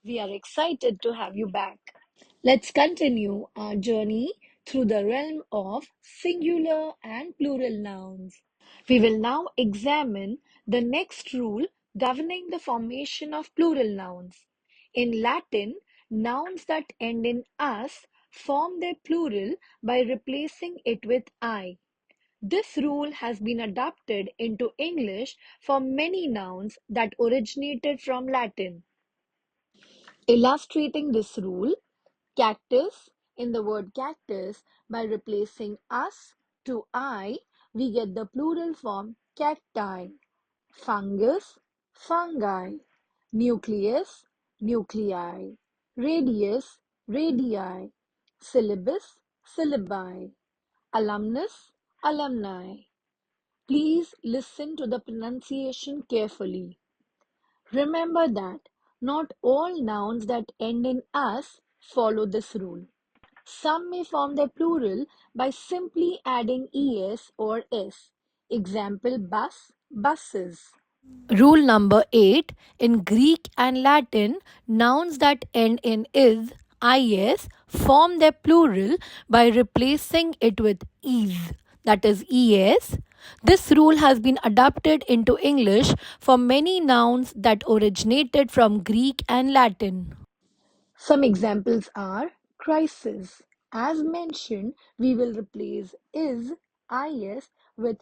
We are excited to have you back. Let's continue our journey through the realm of singular and plural nouns. We will now examine the next rule governing the formation of plural nouns. In Latin, nouns that end in us form their plural by replacing it with I. This rule has been adapted into English for many nouns that originated from Latin. Illustrating this rule, cactus, in the word cactus, by replacing us to I, we get the plural form cacti. Fungus, fungi. Nucleus, nuclei. Radius, radii. Syllabus, syllabi. Alumnus, alumni. Please listen to the pronunciation carefully. Remember that not all nouns that end in "us" follow this rule. Some may form their plural by simply adding es or s. Example: bus, buses. Rule number 8. In Greek and Latin, nouns that end in is form their plural by replacing it with is, that is es. This rule has been adapted into English for many nouns that originated from Greek and Latin. Some examples are crisis. As mentioned, we will replace is with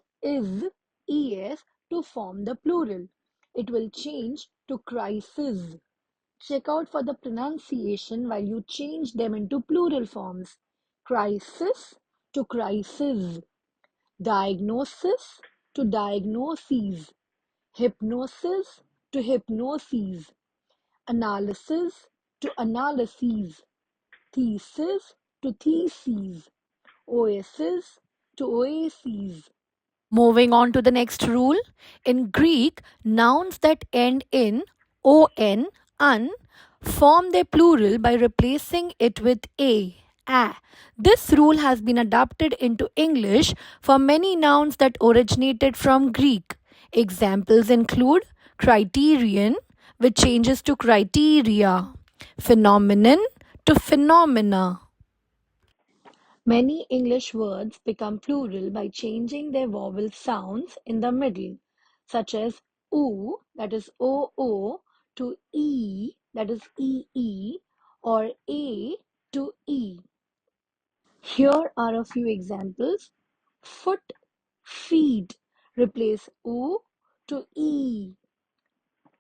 es to form the plural. It will change to crisis. Check out for the pronunciation while you change them into plural forms. Crisis to crisis. Diagnosis to diagnoses. Hypnosis to hypnoses. Analysis to analyses. Thesis to theses. Oasis to oases. Moving on to the next rule. In Greek, nouns that end in un, form their plural by replacing it with a. This rule has been adapted into English for many nouns that originated from Greek. Examples include criterion, which changes to criteria, phenomenon to phenomena. Many English words become plural by changing their vowel sounds in the middle, such as oo, that is oo, to e, that is ee, or a to e. Here are a few examples. Foot, feet, replace oo to e.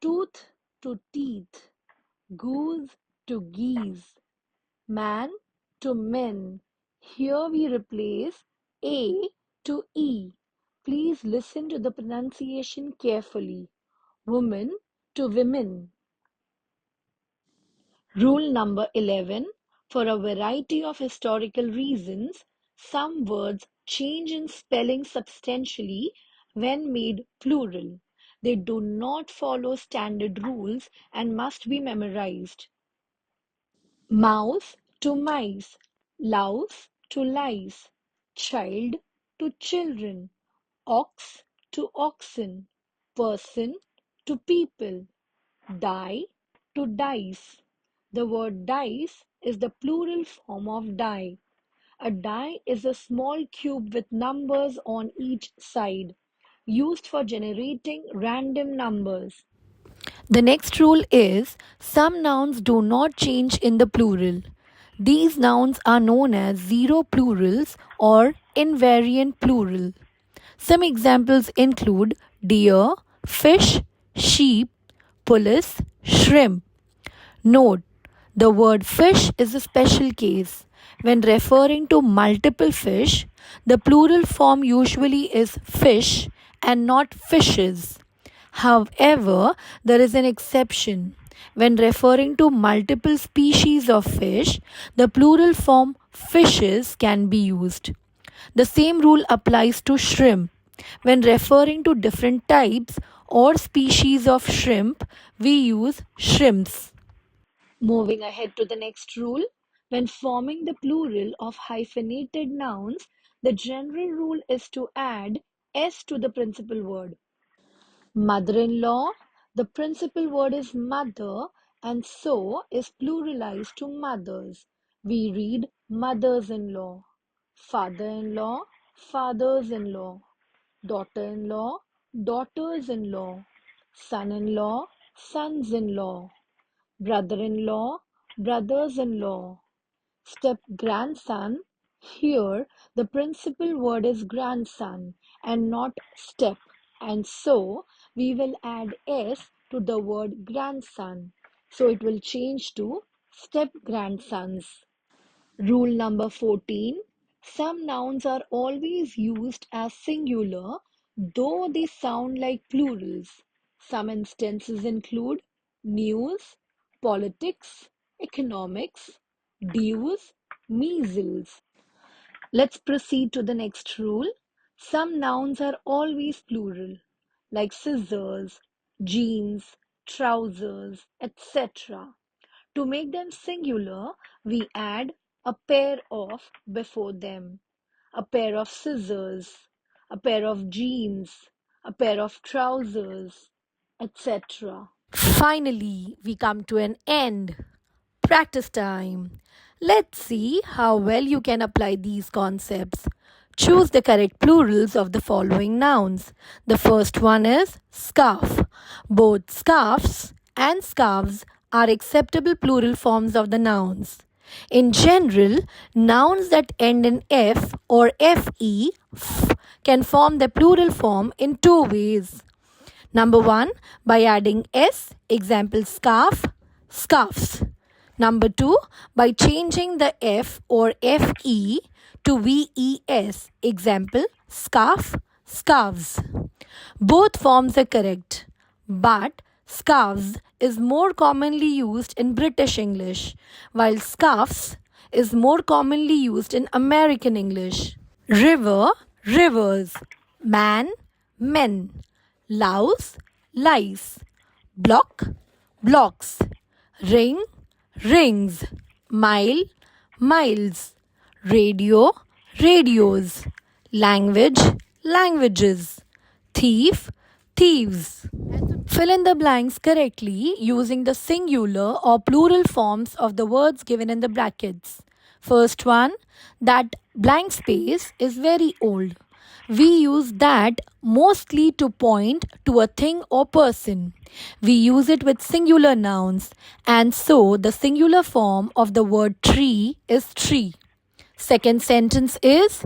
Tooth to teeth, goose to geese. Man to men. Here we replace A to E. Please listen to the pronunciation carefully. Woman to women. Rule number 11. For a variety of historical reasons, some words change in spelling substantially when made plural. They do not follow standard rules and must be memorized. Mouse to mice, louse to lice, child to children, ox to oxen, person to people, die to dice. The word dice is the plural form of die. A die is a small cube with numbers on each side, used for generating random numbers. The next rule is some nouns do not change in the plural. These nouns are known as zero plurals or invariant plural. Some examples include deer, fish, sheep, police, shrimp. Note: the word fish is a special case. When referring to multiple fish, the plural form usually is fish and not fishes. However, there is an exception. When referring to multiple species of fish, the plural form fishes can be used. The same rule applies to shrimp. When referring to different types or species of shrimp, we use shrimps. Moving ahead to the next rule, when forming the plural of hyphenated nouns, the general rule is to add s to the principal word. Mother-in-law, the principal word is mother and so is pluralized to mothers. We read mothers-in-law, father-in-law, fathers-in-law, daughter-in-law, daughters-in-law, son-in-law, sons-in-law, brother-in-law, brothers-in-law, step-grandson. Here, the principal word is grandson and not step, and so we will add s to the word grandson. So it will change to step-grandsons. Rule number 14. Some nouns are always used as singular, though they sound like plurals. Some instances include news, politics, economics, dues, measles. Let's proceed to the next rule. Some nouns are always plural, like scissors, jeans, trousers, etc. To make them singular, we add a pair of before them. A pair of scissors, a pair of jeans, a pair of trousers, etc. Finally, we come to an end. Practice time. Let's see how well you can apply these concepts. Choose the correct plurals of the following nouns. The first one is scarf. Both scarves and scarves are acceptable plural forms of the nouns. In general, nouns that end in f or fe can form the plural form in two ways. Number one, by adding s, example scarf, scarves. Number two, by changing the f or fe to ves, example scarf, scarves. Both forms are correct, but scarves is more commonly used in British English, while scarves is more commonly used in American English. River, rivers. Man, men. Louse, lice. Block, blocks. Ring, rings. Mile, miles. Radio, radios. Language, languages. Thief, thieves. Fill in the blanks correctly using the singular or plural forms of the words given in the brackets. First one, that blank space is very old. We use that mostly to point to a thing or person. We use it with singular nouns, and so the singular form of the word tree is tree. Second sentence is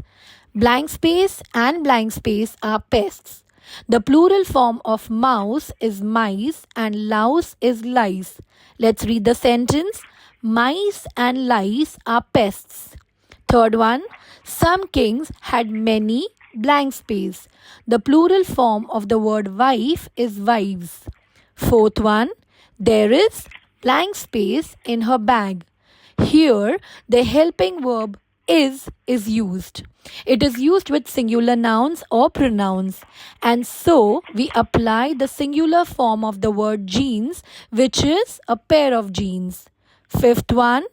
blank space and blank space are pests. The plural form of mouse is mice and louse is lice. Let's read the sentence. Mice and lice are pests. Third one, some kings had many blank space. The plural form of the word wife is wives. Fourth one, there is blank space in her bag. Here, the helping verb is used. It is used with singular nouns or pronouns, and so we apply the singular form of the word jeans, which is a pair of jeans. Fifth one,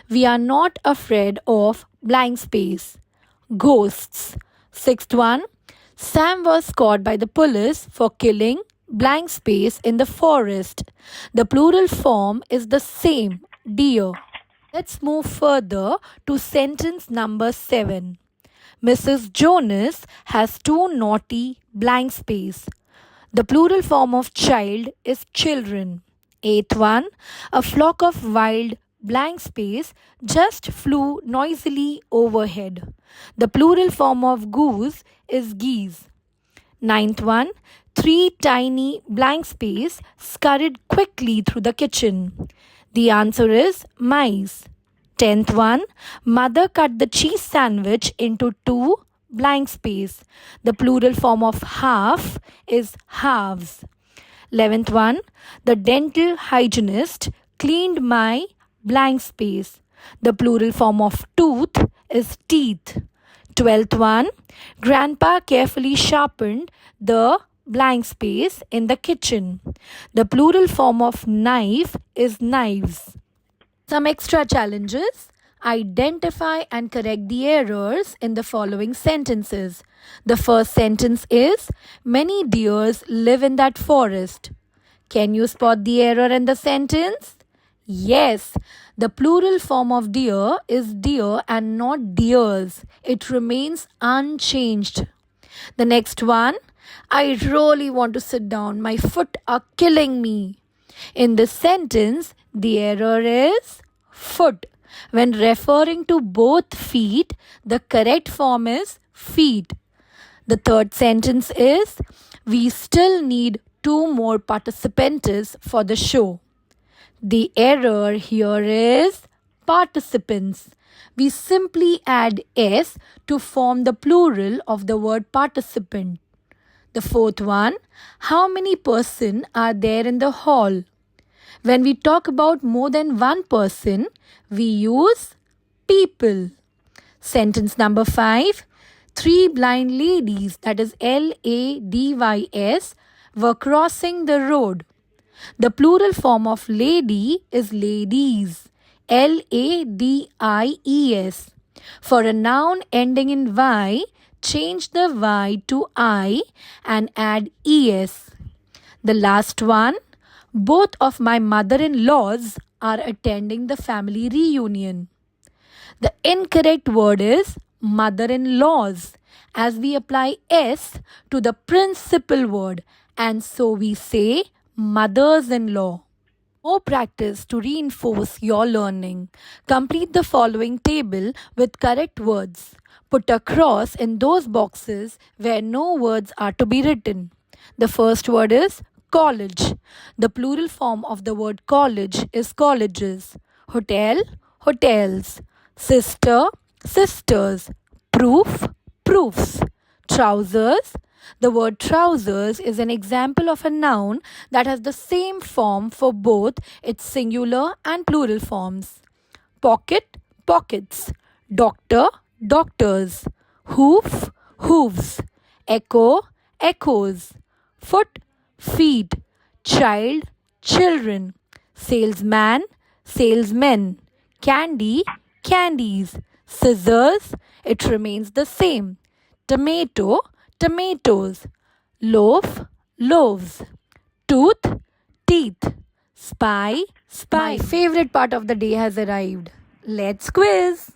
we are not afraid of blank space. Ghosts. Sixth one, Sam was caught by the police for killing blank space in the forest. The plural form is the same, deer. Let's move further to sentence number 7. Mrs. Jonas has two naughty blank space. The plural form of child is children. Eighth one, a flock of wild blank space just flew noisily overhead. The plural form of goose is geese. Ninth one, three tiny blank space scurried quickly through the kitchen. The answer is mice. 10th one, mother cut the cheese sandwich into two blank space. The plural form of half is halves. 11th one, the dental hygienist cleaned my blank space. The plural form of tooth is teeth. 12th one, grandpa carefully sharpened the blank space in the kitchen. The plural form of knife is knives. Some extra challenges. Identify and correct the errors in the following sentences. The first sentence is, many deers live in that forest. Can you spot the error in the sentence? Yes, the plural form of deer is deer and not deers. It remains unchanged. The next one, I really want to sit down. My foot are killing me. In this sentence, the error is foot. When referring to both feet, the correct form is feet. The third sentence is we still need two more participants for the show. The error here is participants. We simply add s to form the plural of the word participant. The fourth one, how many person are there in the hall? When we talk about more than one person, we use people. Sentence number 5, three blind ladies, that is LADYS, were crossing the road. The plural form of lady is ladies. LADIES. For a noun ending in Y, change the Y to I and add ES. The last one, both of my mother in laws are attending the family reunion. The incorrect word is mother in laws, as we apply S to the principal word, and so we say mothers in law. More practice to reinforce your learning. Complete the following table with correct words. Put a cross in those boxes where no words are to be written. The first word is college. The plural form of the word college is colleges. Hotel, hotels. Sister, sisters. Proof, proofs. Trousers. The word trousers is an example of a noun that has the same form for both its singular and plural forms. Pocket, pockets. Doctor, doctors. Hoof, hooves. Echo, echoes. Foot, feet. Child, children. Salesman, salesmen. Candy, candies. Scissors, it remains the same. Tomato, tomatoes. Loaf, loaves. Tooth, teeth. Spy, spy. My favorite part of the day has arrived. Let's quiz.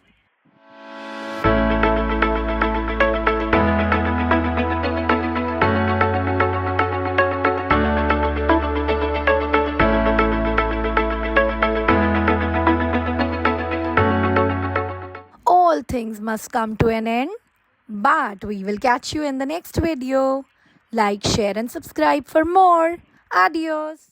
All things must come to an end, but we will catch you in the next video. Like, share, and subscribe for more. Adios.